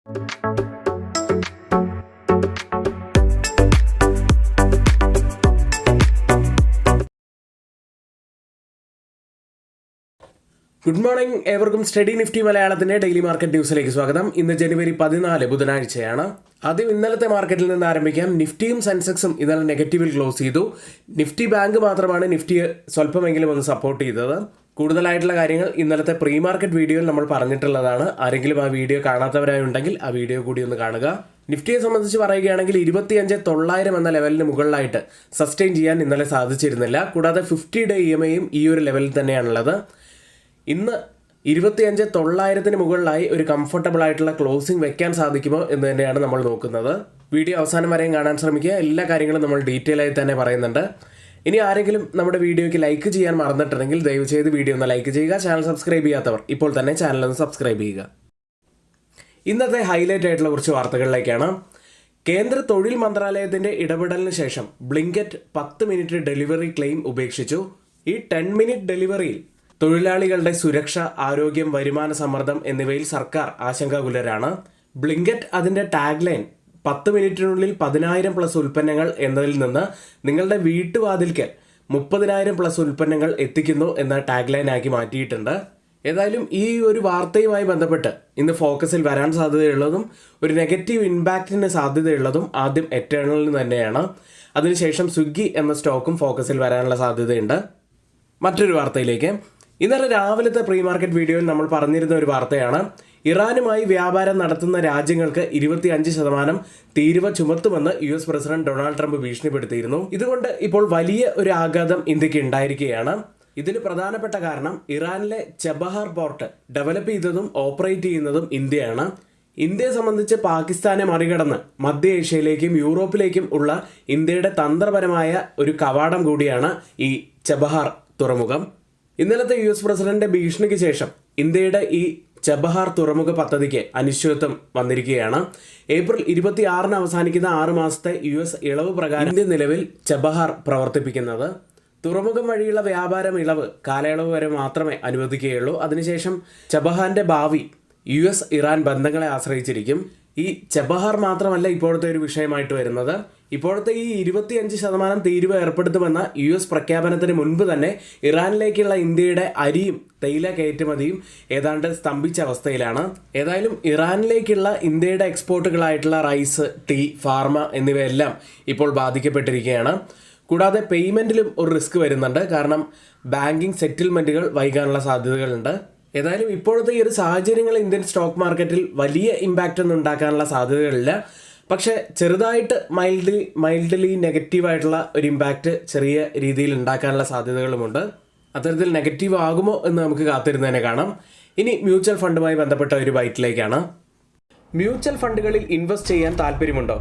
Good morning, ഏവർക്കും study Nifty മലയാളത്തിൻ്റെ daily market ന്യൂസിലേക്ക് സ്വാഗതം. ഇന്ന് ജനുവരി 14 ബുധനാഴ്ചയാണ്. ആദ്യം ഇന്നലത്തെ മാർക്കറ്റിൽ നിന്ന് ആരംഭിക്കാം. നിഫ്റ്റിയും സെൻസെക്സും ഇന്നലെ നെഗറ്റീവിൽ ക്ലോസ് ചെയ്തു. നിഫ്റ്റി ബാങ്ക് മാത്രമാണ് നിഫ്റ്റിയെ സ്വല്പമെങ്കിലും ഒന്ന് സപ്പോർട്ട് ചെയ്തത്. കൂടുതലായിട്ടുള്ള കാര്യങ്ങൾ ഇന്നലത്തെ പ്രീ മാർക്കറ്റ് വീഡിയോയിൽ നമ്മൾ പറഞ്ഞിട്ടുള്ളതാണ്. ആരെങ്കിലും ആ വീഡിയോ കാണാത്തവരായി ഉണ്ടെങ്കിൽ ആ വീഡിയോ കൂടി ഒന്ന് കാണുക. നിഫ്റ്റിയെ സംബന്ധിച്ച് പറയുകയാണെങ്കിൽ 25,900 എന്ന ലെവലിന് മുകളിലായിട്ട് സസ്റ്റെയിൻ ചെയ്യാൻ ഇന്നലെ സാധിച്ചിരുന്നില്ല. കൂടാതെ 50-ഡേ EMAയും ഈ ഒരു ലെവലിൽ തന്നെയാണുള്ളത്. ഇന്ന് 25,900 മുകളിലായി ഒരു കംഫർട്ടബിൾ ആയിട്ടുള്ള ക്ലോസിംഗ് വെക്കാൻ സാധിക്കുമോ എന്ന് തന്നെയാണ് നമ്മൾ നോക്കുന്നത്. വീഡിയോ അവസാനം വരെയും കാണാൻ ശ്രമിക്കുക. എല്ലാ കാര്യങ്ങളും നമ്മൾ ഡീറ്റെയിൽ ആയി തന്നെ പറയുന്നുണ്ട്. ഇനി ആരെങ്കിലും നമ്മുടെ വീഡിയോയ്ക്ക് ലൈക്ക് ചെയ്യാൻ മറന്നിട്ടുണ്ടെങ്കിൽ ദയവ് ചെയ്ത് വീഡിയോ ഒന്ന് ലൈക്ക് ചെയ്യുക. ചാനൽ സബ്സ്ക്രൈബ് ചെയ്യാത്തവർ ഇപ്പോൾ തന്നെ ചാനൽ ഒന്ന് സബ്സ്ക്രൈബ് ചെയ്യുക. ഇന്നത്തെ ഹൈലൈറ്റ് ആയിട്ടുള്ള കുറച്ച് വാർത്തകളിലേക്കാണ്. കേന്ദ്ര തൊഴിൽ മന്ത്രാലയത്തിന്റെ ഇടപെടലിന് ശേഷം ബ്ലിങ്കറ്റ് 10 മിനിറ്റ് ഡെലിവറി ക്ലെയിം ഉപേക്ഷിച്ചു. ഈ 10 മിനിറ്റ് ഡെലിവറിയിൽ തൊഴിലാളികളുടെ സുരക്ഷ, ആരോഗ്യം, വരുമാന സമ്മർദ്ദം എന്നിവയിൽ സർക്കാർ ആശങ്കാകുലരാണ്. ബ്ലിങ്കറ്റ് അതിന്റെ ടാഗ് ലൈൻ 10 മിനിറ്റിനുള്ളിൽ 10,000+ ഉൽപ്പന്നങ്ങൾ എന്നതിൽ നിന്ന് നിങ്ങളുടെ വീട്ടുവാതിൽക്കൽ 30,000+ ഉൽപ്പന്നങ്ങൾ എത്തിക്കുന്നു എന്ന ടാഗ് ലൈൻ ആക്കി മാറ്റിയിട്ടുണ്ട്. ഏതായാലും ഈ ഒരു വാർത്തയുമായി ബന്ധപ്പെട്ട് ഇന്ന് ഫോക്കസിൽ വരാൻ സാധ്യതയുള്ളതും ഒരു നെഗറ്റീവ് ഇമ്പാക്റ്റിന് സാധ്യതയുള്ളതും ആദ്യം എറ്റേണലിന് തന്നെയാണ്. അതിനുശേഷം സ്വിഗ്ഗി എന്ന സ്റ്റോക്കും ഫോക്കസിൽ വരാനുള്ള സാധ്യതയുണ്ട്. മറ്റൊരു വാർത്തയിലേക്ക്. ഇന്നലെ രാവിലത്തെ പ്രീ മാർക്കറ്റ് വീഡിയോയിൽ നമ്മൾ പറഞ്ഞിരുന്ന ഒരു വാർത്തയാണ്. ഇറാനുമായി വ്യാപാരം നടത്തുന്ന രാജ്യങ്ങൾക്ക് 25% തീരുവ ചുമത്തുമെന്ന് US പ്രസിഡന്റ് ഡൊണാൾഡ് ട്രംപ് ഭീഷണിപ്പെടുത്തിയിരുന്നു. ഇതുകൊണ്ട് ഇപ്പോൾ വലിയ ഒരു ആഘാതം ഇന്ത്യക്ക് ഉണ്ടായിരിക്കുകയാണ്. ഇതിന് പ്രധാനപ്പെട്ട കാരണം ഇറാനിലെ ചബഹാർ പോർട്ട് ഡെവലപ്പ് ചെയ്തതും ഓപ്പറേറ്റ് ചെയ്യുന്നതും ഇന്ത്യയാണ്. ഇന്ത്യയെ സംബന്ധിച്ച് പാകിസ്ഥാനെ മറികടന്ന് മധ്യ ഏഷ്യയിലേക്കും യൂറോപ്പിലേക്കും ഉള്ള ഇന്ത്യയുടെ തന്ത്രപരമായ ഒരു കവാടം കൂടിയാണ് ഈ ചബഹാർ തുറമുഖം. ഇന്നലത്തെ US പ്രസിഡന്റിന്റെ ഭീഷണിക്ക് ശേഷം ഇന്ത്യയുടെ ഈ ചബഹാർ തുറമുഖ പദ്ധതിക്ക് അനിശ്ചിതത്വം വന്നിരിക്കുകയാണ്. ഏപ്രിൽ 26 അവസാനിക്കുന്ന 6 മാസത്തെ US ഇളവ് പ്രകാരം ഇന്ത്യ നിലവിൽ ചബഹാർ പ്രവർത്തിപ്പിക്കുന്നത്. തുറമുഖം വഴിയുള്ള വ്യാപാരം ഇളവ് കാലയളവ് വരെ മാത്രമേ അനുവദിക്കുകയുള്ളൂ. അതിനുശേഷം ചബഹാറിന്റെ ഭാവി US ഇറാൻ ബന്ധങ്ങളെ ആശ്രയിച്ചിരിക്കും. ഈ ചബഹാർ മാത്രമല്ല ഇപ്പോഴത്തെ ഒരു വിഷയമായിട്ട് വരുന്നത്. ഇപ്പോഴത്തെ ഈ 25% തീരുവ ഏർപ്പെടുത്തുമെന്ന US പ്രഖ്യാപനത്തിന് മുൻപ് തന്നെ ഇറാനിലേക്കുള്ള ഇന്ത്യയുടെ അരിയും തേയില കയറ്റുമതിയും ഏതാണ്ട് സ്തംഭിച്ച അവസ്ഥയിലാണ്. ഏതായാലും ഇറാനിലേക്കുള്ള ഇന്ത്യയുടെ എക്സ്പോർട്ടുകളായിട്ടുള്ള റൈസ്, ടീ, ഫാർമ എന്നിവയെല്ലാം ഇപ്പോൾ ബാധിക്കപ്പെട്ടിരിക്കുകയാണ്. കൂടാതെ പേയ്മെൻറ്റിലും ഒരു റിസ്ക് വരുന്നുണ്ട്. കാരണം ബാങ്കിങ് സെറ്റിൽമെൻറ്റുകൾ വൈകാനുള്ള സാധ്യതകളുണ്ട്. ഏതായാലും ഇപ്പോഴത്തെ ഈ ഒരു സാഹചര്യങ്ങൾ ഇന്ത്യൻ സ്റ്റോക്ക് മാർക്കറ്റിൽ വലിയ ഇമ്പാക്റ്റ് ഒന്നും ഉണ്ടാക്കാനുള്ള സാധ്യതകളില്ല. പക്ഷേ ചെറുതായിട്ട് മൈൽഡ്ലി നെഗറ്റീവായിട്ടുള്ള ഒരു ഇമ്പാക്റ്റ് ചെറിയ രീതിയിൽ ഉണ്ടാക്കാനുള്ള സാധ്യതകളുമുണ്ട്. അത്തരത്തിൽ നെഗറ്റീവ് ആകുമോ എന്ന് നമുക്ക് കാത്തിരുന്നതിനെ കാണാം. ഇനി മ്യൂച്വൽ ഫണ്ടുമായി ബന്ധപ്പെട്ട ഒരു ബൈറ്റിലേക്കാണ്. മ്യൂച്വൽ ഫണ്ടുകളിൽ ഇൻവെസ്റ്റ് ചെയ്യാൻ താല്പര്യമുണ്ടോ?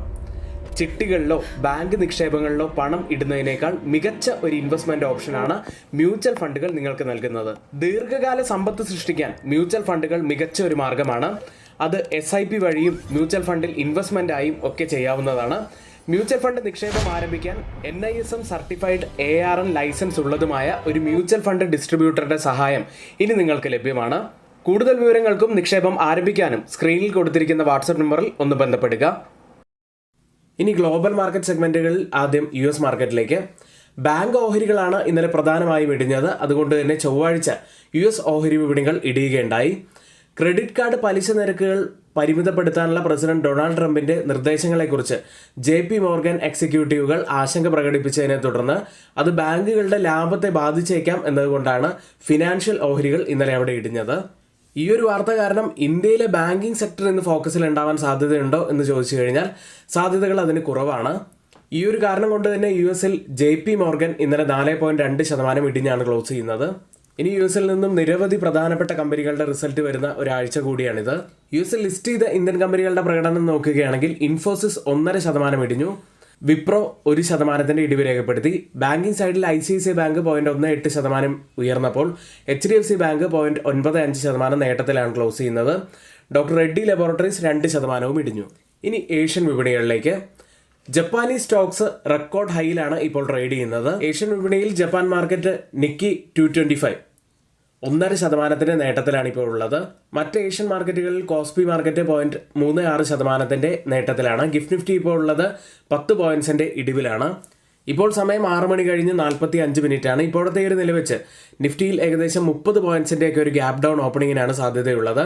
ചിട്ടികളിലോ ബാങ്ക് നിക്ഷേപങ്ങളിലോ പണം ഇടുന്നതിനേക്കാൾ മികച്ച ഒരു ഇൻവെസ്റ്റ്മെന്റ് ഓപ്ഷനാണ് മ്യൂച്വൽ ഫണ്ടുകൾ നിങ്ങൾക്ക് നൽകുന്നത്. ദീർഘകാല സമ്പത്ത് സൃഷ്ടിക്കാൻ മ്യൂച്വൽ ഫണ്ടുകൾ മികച്ച ഒരു മാർഗമാണ്. അത് SIP വഴിയും മ്യൂച്വൽ ഫണ്ടിൽ ഇൻവെസ്റ്റ്മെന്റ് ആയും ഒക്കെ ചെയ്യാവുന്നതാണ്. മ്യൂച്വൽ ഫണ്ട് നിക്ഷേപം ആരംഭിക്കാൻ NISM സർട്ടിഫൈഡ് ARN ലൈസൻസ് ഉള്ളതുമായ ഒരു മ്യൂച്വൽ ഫണ്ട് ഡിസ്ട്രിബ്യൂട്ടറുടെ സഹായം ഇനി നിങ്ങൾക്ക് ലഭ്യമാണ്. കൂടുതൽ വിവരങ്ങൾക്കും നിക്ഷേപം ആരംഭിക്കാനും സ്ക്രീനിൽ കൊടുത്തിരിക്കുന്ന വാട്സ്ആപ്പ് നമ്പറിൽ ഒന്ന് ബന്ധപ്പെടുക. ഇനി ഗ്ലോബൽ മാർക്കറ്റ് സെഗ്മെന്റുകളിൽ ആദ്യം US മാർക്കറ്റിലേക്ക്. ബാങ്ക് ഓഹരികളാണ് ഇന്നലെ പ്രധാനമായും ഇടിഞ്ഞത്. അതുകൊണ്ട് തന്നെ ചൊവ്വാഴ്ച US ഓഹരി വിപണികൾ ഇടിയുകയുണ്ടായി. ക്രെഡിറ്റ് കാർഡ് പലിശ നിരക്കുകൾ പരിമിതപ്പെടുത്താനുള്ള പ്രസിഡന്റ് ഡൊണാൾഡ് ട്രംപിന്റെ നിർദ്ദേശങ്ങളെക്കുറിച്ച് JP മോർഗൻ എക്സിക്യൂട്ടീവുകൾ ആശങ്ക പ്രകടിപ്പിച്ചതിനെ തുടർന്ന് അത് ബാങ്കുകളുടെ ലാഭത്തെ ബാധിച്ചേക്കാം എന്നതുകൊണ്ടാണ് ഫിനാൻഷ്യൽ ഓഹരികൾ ഇന്നലെ അവിടെ ഇടിഞ്ഞത്. ഈ ഒരു വാർത്ത കാരണം ഇന്ത്യയിലെ ബാങ്കിങ് സെക്ടർ ഇന്ന് ഫോക്കസിൽ ഉണ്ടാവാൻ സാധ്യതയുണ്ടോ എന്ന് ചോദിച്ചു കഴിഞ്ഞാൽ സാധ്യതകൾ അതിന് കുറവാണ്. ഈ ഒരു കാരണം കൊണ്ട് തന്നെ US JP മോർഗൻ ഇന്നലെ 4.2% ഇടിഞ്ഞാണ് ക്ലോസ് ചെയ്യുന്നത്. ഇനി US നിന്നും നിരവധി പ്രധാനപ്പെട്ട കമ്പനികളുടെ റിസൾട്ട് വരുന്ന ഒരാഴ്ച കൂടിയാണിത്. US ലിസ്റ്റ് ചെയ്ത ഇന്ത്യൻ കമ്പനികളുടെ പ്രകടനം നോക്കുകയാണെങ്കിൽ ഇൻഫോസിസ് 1.5% ഇടിഞ്ഞു. വിപ്രോ 1% ഇടിവ് രേഖപ്പെടുത്തി. ബാങ്കിങ് സൈഡിൽ ICICI ബാങ്ക് 0.18% ഉയർന്നപ്പോൾ HDFC ബാങ്ക് 0.95% നേട്ടത്തിലാണ് ക്ലോസ് ചെയ്യുന്നത്. ഡോക്ടർ റെഡ്ഡി ലബോറട്ടറീസ് 2% ഇടിഞ്ഞു. ഇനി ഏഷ്യൻ വിപണികളിലേക്ക്. ജപ്പാനീസ് സ്റ്റോക്സ് റെക്കോർഡ് ഹൈയിലാണ് ഇപ്പോൾ ട്രേഡ് ചെയ്യുന്നത്. ഏഷ്യൻ വിപണിയിൽ ജപ്പാൻ മാർക്കറ്റ് നിക്കി 225 1.5% നേട്ടത്തിലാണ് ഇപ്പോൾ ഉള്ളത്. മറ്റ് ഏഷ്യൻ മാർക്കറ്റുകളിൽ കോസ്പി മാർക്കറ്റ് 0.36% നേട്ടത്തിലാണ്. ഗിഫ്റ്റ് നിഫ്റ്റി ഇപ്പോൾ ഉള്ളത് 10 പോയിന്റ്സിന്റെ ഇടിവിലാണ്. ഇപ്പോൾ സമയം 6 മണി കഴിഞ്ഞ് 45 മിനിറ്റാണ്. ഇപ്പോഴത്തെ ഒരു നില വെച്ച് നിഫ്റ്റിയിൽ ഏകദേശം 30 പോയിന്റ്സിൻ്റെയൊക്കെ ഒരു ഗ്യാപ് ഡൗൺ ഓപ്പണിങ്ങിനാണ് സാധ്യതയുള്ളത്.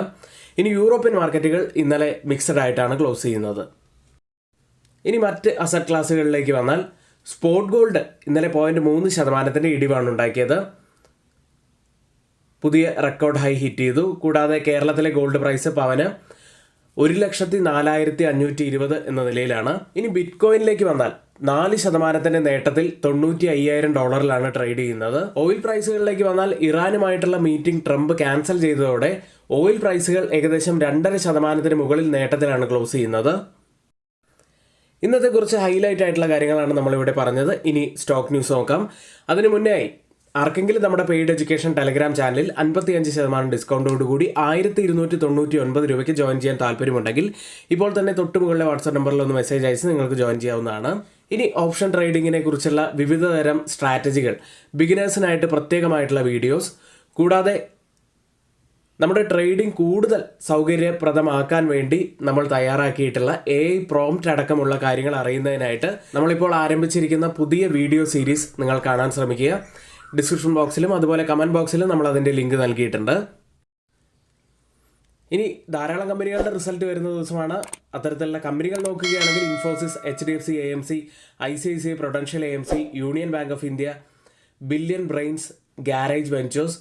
ഇനി യൂറോപ്യൻ മാർക്കറ്റുകൾ ഇന്നലെ മിക്സഡ് ആയിട്ടാണ് ക്ലോസ് ചെയ്യുന്നത്. ഇനി മറ്റ് അസറ്റ് ക്ലാസ്സുകളിലേക്ക് വന്നാൽ സ്പോട്ട് ഗോൾഡ് ഇന്നലെ 0.3% ഇടിവാണ് ഉണ്ടാക്കിയത്. പുതിയ റെക്കോർഡ് ഹൈ ഹിറ്റ് ചെയ്തു. കൂടാതെ കേരളത്തിലെ ഗോൾഡ് പ്രൈസ് പവന് 1,04,520 എന്ന നിലയിലാണ്. ഇനി ബിറ്റ് കോയിനിലേക്ക് വന്നാൽ 4% നേട്ടത്തിൽ $95,000 ട്രേഡ് ചെയ്യുന്നത്. ഓയിൽ പ്രൈസുകളിലേക്ക് വന്നാൽ ഇറാനുമായിട്ടുള്ള മീറ്റിംഗ് ട്രംപ് ക്യാൻസൽ ചെയ്തതോടെ ഓയിൽ പ്രൈസുകൾ ഏകദേശം 2.5% മുകളിൽ നേട്ടത്തിലാണ് ക്ലോസ് ചെയ്യുന്നത്. ഇന്നത്തെ കുറച്ച് ഹൈലൈറ്റ് ആയിട്ടുള്ള കാര്യങ്ങളാണ് നമ്മളിവിടെ പറഞ്ഞത്. ഇനി സ്റ്റോക്ക് ന്യൂസ് നോക്കാം. അതിനു മുന്നേ ആർക്കെങ്കിലും നമ്മുടെ പെയ്ഡ് എഡ്യൂക്കേഷൻ ടെലഗ്രാം ചാനലിൽ 55% ഡിസ്കൗണ്ടോടുകൂടി 1,299 രൂപയ്ക്ക് ജോയിൻ ചെയ്യാൻ താല്പര്യമുണ്ടെങ്കിൽ ഇപ്പോൾ തന്നെ തൊട്ട് മുകളിലെ വാട്സാപ്പ് നമ്പറിൽ ഒന്ന് മെസ്സേജ് അയച്ച് നിങ്ങൾക്ക് ജോയിൻ ചെയ്യാവുന്നതാണ്. ഇനി ഓപ്ഷൻ ട്രേഡിങ്ങിനെ കുറിച്ചുള്ള വിവിധ തരം സ്ട്രാറ്റജികൾ, ബിഗിനേഴ്സിനായിട്ട് പ്രത്യേകമായിട്ടുള്ള വീഡിയോസ്, കൂടാതെ നമ്മുടെ ട്രേഡിംഗ് കൂടുതൽ സൗകര്യപ്രദമാക്കാൻ വേണ്ടി നമ്മൾ തയ്യാറാക്കിയിട്ടുള്ള AI പ്രോംപ്റ്റ് അടക്കമുള്ള കാര്യങ്ങൾ അറിയുന്നതിനായിട്ട് നമ്മളിപ്പോൾ ആരംഭിച്ചിരിക്കുന്ന പുതിയ വീഡിയോ സീരീസ് നിങ്ങൾ കാണാൻ ശ്രമിക്കുക. ഡിസ്ക്രിപ്ഷൻ ബോക്സിലും അതുപോലെ കമൻറ്റ് ബോക്സിലും നമ്മൾ അതിൻ്റെ ലിങ്ക് നൽകിയിട്ടുണ്ട്. ഇനി ധാരാളം കമ്പനികളുടെ റിസൾട്ട് വരുന്ന ദിവസമാണ്. അത്തരത്തിലുള്ള കമ്പനികൾ നോക്കുകയാണെങ്കിൽ Infosys, HDFC AMC, ICICI Prudential AMC, union bank of India, billion brains, garage ventures,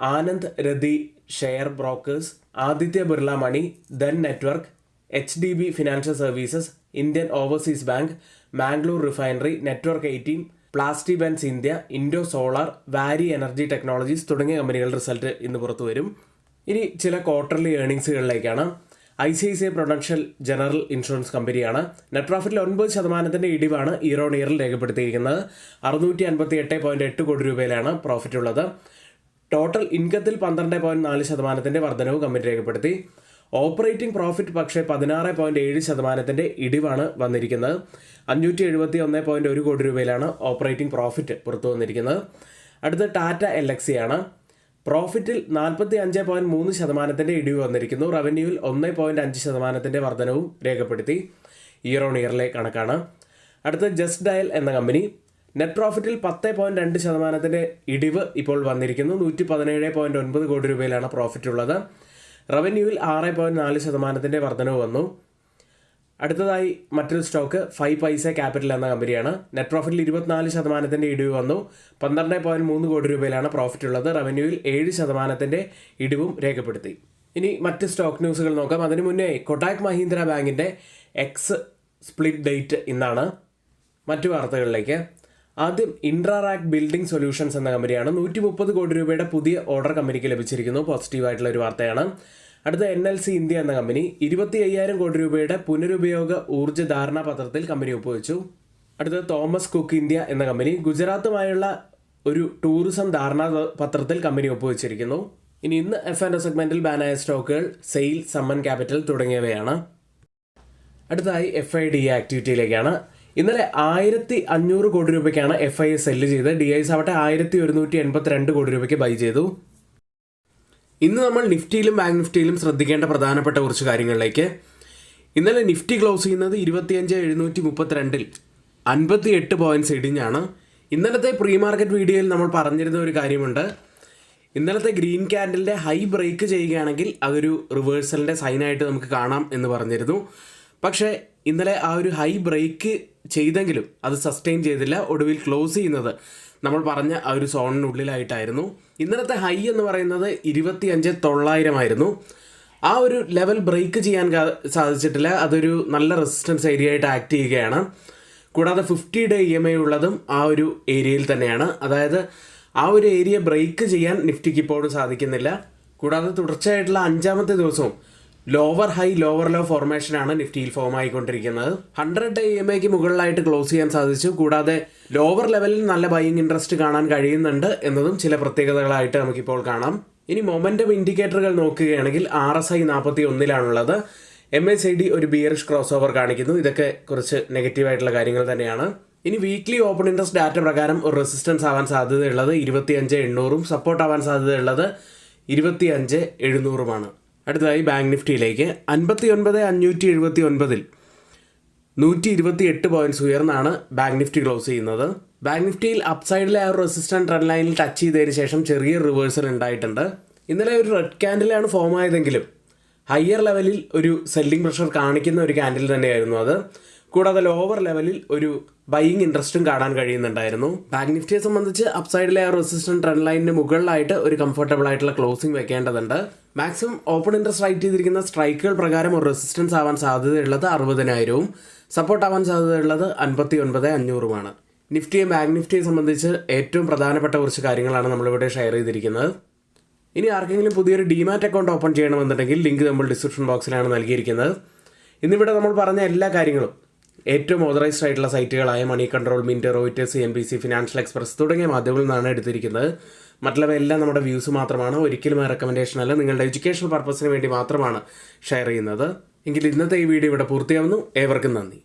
Anand Rathi share brokers, Aditya Birla money, Dhan network, HDB financial services, Indian overseas bank, Mangalore refinery, network 18, Plastiblends India, Indo solar, Waaree energy technologies തുടങ്ങിയ കമ്പനികളുടെ result ഇന്ന് പുറത്തു വരും. ഇനി ചില quarterly ഏർണിംഗ്സുകളിലേക്കാണ്. ICICI prudential general insurance കമ്പനിയാണ്. Net പ്രോഫിറ്റിൽ 9% ഇടിവാണ് ഇയർ ഓൺ ഇയറിൽ രേഖപ്പെടുത്തിയിരിക്കുന്നത്. 658.8 കോടി രൂപയിലാണ് പ്രോഫിറ്റ് ഉള്ളത്. ടോട്ടൽ ഇൻകത്തിൽ 12.4% വർധനവ് കമ്പനി രേഖപ്പെടുത്തി. ഓപ്പറേറ്റിംഗ് പ്രോഫിറ്റ് പക്ഷേ 16.7% ഇടിവാണ് വന്നിരിക്കുന്നത്. 571.1 കോടി രൂപയിലാണ് ഓപ്പറേറ്റിംഗ് പ്രോഫിറ്റ് പുറത്തു വന്നിരിക്കുന്നത്. അടുത്ത ടാറ്റ LXC ആണ്. പ്രോഫിറ്റിൽ 45.3% ഇടിവ് വന്നിരിക്കുന്നു. റവന്യൂവിൽ 1.5% വർധനവും രേഖപ്പെടുത്തി. ഇയർ ഓൺ ഇയറിലെ കണക്കാണ്. അടുത്ത ജസ്റ്റ് ഡയൽ എന്ന കമ്പനി. നെറ്റ് പ്രോഫിറ്റിൽ 10.2% ഇടിവ് ഇപ്പോൾ വന്നിരിക്കുന്നു. 117.9 കോടി രൂപയിലാണ് പ്രോഫിറ്റ് ഉള്ളത്. റവന്യൂവിൽ 6.4% വർധനവ് വന്നു. അടുത്തതായി മറ്റൊരു സ്റ്റോക്ക് 5 പൈസ ക്യാപിറ്റൽ എന്ന കമ്പനിയാണ്. നെറ്റ് പ്രോഫിറ്റിൽ 24% ഇടിവ് വന്നു. 12.3 കോടി രൂപയിലാണ് പ്രോഫിറ്റ് ഉള്ളത്. റവന്യൂവിൽ 7% ഇടിവും രേഖപ്പെടുത്തി. ഇനി മറ്റ് സ്റ്റോക്ക് ന്യൂസുകൾ നോക്കാം. അതിനു മുന്നേ കൊട്ടാക് മഹീന്ദ്ര ബാങ്കിൻ്റെ എക്സ് സ്പ്ലിറ്റ് ഡേറ്റ് ഇന്നാണ്. മറ്റു വാർത്തകളിലേക്ക്. ആദ്യം ഇൻട്രാറാക് ബിൽഡിംഗ് സൊല്യൂഷൻസ് എന്ന കമ്പനിയാണ്. 130 കോടി രൂപയുടെ പുതിയ ഓർഡർ കമ്പനിക്ക് ലഭിച്ചിരിക്കുന്നു. പോസിറ്റീവായിട്ടുള്ള ഒരു വാർത്തയാണ്. അടുത്ത NLC ഇന്ത്യ എന്ന കമ്പനി 25,000 കോടി രൂപയുടെ പുനരുപയോഗ ഊർജ്ജ ധാരണാപത്രത്തിൽ കമ്പനി ഒപ്പുവെച്ചു. അടുത്ത തോമസ് കുക്ക് ഇന്ത്യ എന്ന കമ്പനി ഗുജറാത്തുമായുള്ള ഒരു ടൂറിസം ധാരണാപത്രത്തിൽ കമ്പനി ഒപ്പുവെച്ചിരിക്കുന്നു. ഇനി ഇന്ന് F&O സെഗ്മെന്റിൽ ബാനായ സ്റ്റോക്കുകൾ സെയിൽ, സമ്മൻ ക്യാപിറ്റൽ തുടങ്ങിയവയാണ്. അടുത്തതായി FIDA ആക്ടിവിറ്റിയിലേക്കാണ്. ഇന്നലെ 1,500 കോടി രൂപയ്ക്കാണ് FIA സെല്ല് ചെയ്ത്. DIs ആവട്ടെ 1,182 കോടി രൂപയ്ക്ക് ബൈ ചെയ്തു. ഇന്ന് നമ്മൾ നിഫ്റ്റിയിലും ബാങ്ക് നിഫ്റ്റിയിലും ശ്രദ്ധിക്കേണ്ട പ്രധാനപ്പെട്ട കുറച്ച് കാര്യങ്ങളിലേക്ക്. ഇന്നലെ നിഫ്റ്റി ക്ലോസ് ചെയ്യുന്നത് 25,732 58 പോയിന്റ്സ് ഇടിഞ്ഞാണ്. ഇന്നലത്തെ പ്രീ മാർക്കറ്റ് വീഡിയോയിൽ നമ്മൾ പറഞ്ഞിരുന്ന ഒരു കാര്യമുണ്ട്. ഇന്നലത്തെ ഗ്രീൻ ക്യാൻഡലിൻ്റെ ഹൈ ബ്രേക്ക് ചെയ്യുകയാണെങ്കിൽ അതൊരു റിവേഴ്സലിൻ്റെ സൈനായിട്ട് നമുക്ക് കാണാം എന്ന് പറഞ്ഞിരുന്നു. പക്ഷേ ഇന്നലെ ആ ഒരു ഹൈ ബ്രേക്ക് ചെയ്തെങ്കിലും അത് സസ്റ്റെയിൻ ചെയ്തില്ല. ഒടുവിൽ ക്ലോസ് ചെയ്യുന്നത് നമ്മൾ പറഞ്ഞ ആ ഒരു സോണിനുള്ളിലായിട്ടായിരുന്നു. ഇന്നലത്തെ ഹൈ എന്ന് പറയുന്നത് 25,900 ആയിരുന്നു. ആ ഒരു ലെവൽ ബ്രേക്ക് ചെയ്യാൻ സാധിച്ചിട്ടില്ല. അതൊരു നല്ല റെസിസ്റ്റൻസ് ഏരിയ ആയിട്ട് ആക്ട് ചെയ്യുകയാണ്. കൂടാതെ 50-day EMA ഉള്ളതും ആ ഒരു ഏരിയയിൽ തന്നെയാണ്. അതായത് ആ ഒരു ഏരിയ ബ്രേക്ക് ചെയ്യാൻ നിഫ്റ്റിക്ക് ഇപ്പോഴും സാധിക്കുന്നില്ല. കൂടാതെ തുടർച്ചയായിട്ടുള്ള 5ാമത്തെ ദിവസവും ലോവർ ഹൈ ലോവർ ലോ ഫോർമേഷനാണ് നിഫ്റ്റിയിൽ ഫോം ആയിക്കൊണ്ടിരിക്കുന്നത്. 100-day EMAയ്ക്ക് മുകളിലായിട്ട് ക്ലോസ് ചെയ്യാൻ സാധിച്ചു. കൂടാതെ ലോവർ ലെവലിൽ നല്ല ബൈയിങ് ഇൻട്രസ്റ്റ് കാണാൻ കഴിയുന്നുണ്ട് എന്നതും ചില പ്രത്യേകതകളായിട്ട് നമുക്കിപ്പോൾ കാണാം. ഇനി മൊമെൻറ്റം ഇൻഡിക്കേറ്ററുകൾ നോക്കുകയാണെങ്കിൽ RSI 41 MACD ഒരു ബിയറിഷ് ക്രോസ് ഓവർ കാണിക്കുന്നു. ഇതൊക്കെ കുറച്ച് നെഗറ്റീവായിട്ടുള്ള കാര്യങ്ങൾ തന്നെയാണ്. ഇനി വീക്ക്ലി ഓപ്പൺ ഇൻട്രസ്റ്റ് ഡാറ്റ പ്രകാരം ഒരു റെസിസ്റ്റൻസ് ആവാൻ സാധ്യതയുള്ളത് 25,800-ഉം സപ്പോർട്ട് ആവാൻ സാധ്യതയുള്ളത് 25,700-ഉമാണ്. അടുത്തതായി ബാങ്ക് നിഫ്റ്റിയിലേക്ക് 59,579-ൽ 128 പോയിന്റ്സ് ഉയർന്നാണ് ബാങ്ക് നിഫ്റ്റി ക്ലോസ് ചെയ്യുന്നത്. ബാങ്ക് നിഫ്റ്റിയിൽ അപ്സൈഡിലെ ആ ഒരു റെസിസ്റ്റൻറ്റ് ട്രെൻഡ് ലൈനിൽ ടച്ച് ചെയ്തതിന് ശേഷം ചെറിയ റിവേഴ്സൽ ഉണ്ടായിട്ടുണ്ട്. ഇന്നലെ ഒരു റെഡ് ക്യാൻഡിലാണ് ഫോം ആയതെങ്കിലും ഹയർ ലെവലിൽ ഒരു സെല്ലിംഗ് പ്രഷർ കാണിക്കുന്ന ഒരു ക്യാൻഡിൽ തന്നെയായിരുന്നു അത്. കൂടാതെ ലോവർ ലെവലിൽ ഒരു ബൈയിങ് ഇൻട്രസ്റ്റും കാണാൻ കഴിയുന്നുണ്ടായിരുന്നു. ബാങ്ക് നിഫ്റ്റിയെ സംബന്ധിച്ച് അപ്സൈഡിലെ ആ റെസിസ്റ്റൻറ്റ് ട്രെൻഡ് ലൈനിന് മുകളിലായിട്ട് ഒരു കംഫർട്ടബിൾ ആയിട്ടുള്ള ക്ലോസിംഗ് വെക്കേണ്ടതുണ്ട്. മാക്സിമം ഓപ്പൺ ഇൻട്രസ്റ്റ് റൈറ്റ് ചെയ്തിരിക്കുന്ന സ്ട്രൈക്കുകൾ പ്രകാരം ഒരു റെസിസ്റ്റൻസ് ആവാൻ സാധ്യതയുള്ളത് 60,000-ഉം സപ്പോർട്ട് ആവാൻ സാധ്യതയുള്ളത് 59,500-ഉമാണ്. നിഫ്റ്റിയെ ബാങ്ക് നിഫ്റ്റിയെ സംബന്ധിച്ച് ഏറ്റവും പ്രധാനപ്പെട്ട കുറച്ച് കാര്യങ്ങളാണ് നമ്മളിവിടെ ഷെയർ ചെയ്തിരിക്കുന്നത്. ഇനി ആർക്കെങ്കിലും പുതിയൊരു ഡിമാറ്റ് അക്കൗണ്ട് ഓപ്പൺ ചെയ്യണമെന്നുണ്ടെങ്കിൽ ലിങ്ക് നമ്മൾ ഡിസ്ക്രിപ്ഷൻ ബോക്സിലാണ് നൽകിയിരിക്കുന്നത്. ഇന്നിവിടെ നമ്മൾ പറഞ്ഞ എല്ലാ കാര്യങ്ങളും ഏറ്റവും ഓതറൈസ്ഡ് ആയിട്ടുള്ള സൈറ്റുകളായ Moneycontrol, Mint, Reuters, MBC, Financial Express തുടങ്ങിയ മാധ്യമങ്ങളിൽ നിന്നാണ് എടുത്തിരിക്കുന്നത്. മറ്റുള്ളവയെല്ലാം നമ്മുടെ വ്യൂസ് മാത്രമാണ്, ഒരിക്കലും റെക്കമെൻഡേഷൻ അല്ല, നിങ്ങളുടെ എഡ്യൂക്കേഷണൽ പർപ്പസിന് വേണ്ടി മാത്രമാണ് ഷെയർ ചെയ്യുന്നത്. എങ്കിൽ ഇന്നത്തെ ഈ വീഡിയോ ഇവിടെ പൂർത്തിയാവുന്നു. ഏവർക്കും നന്ദി.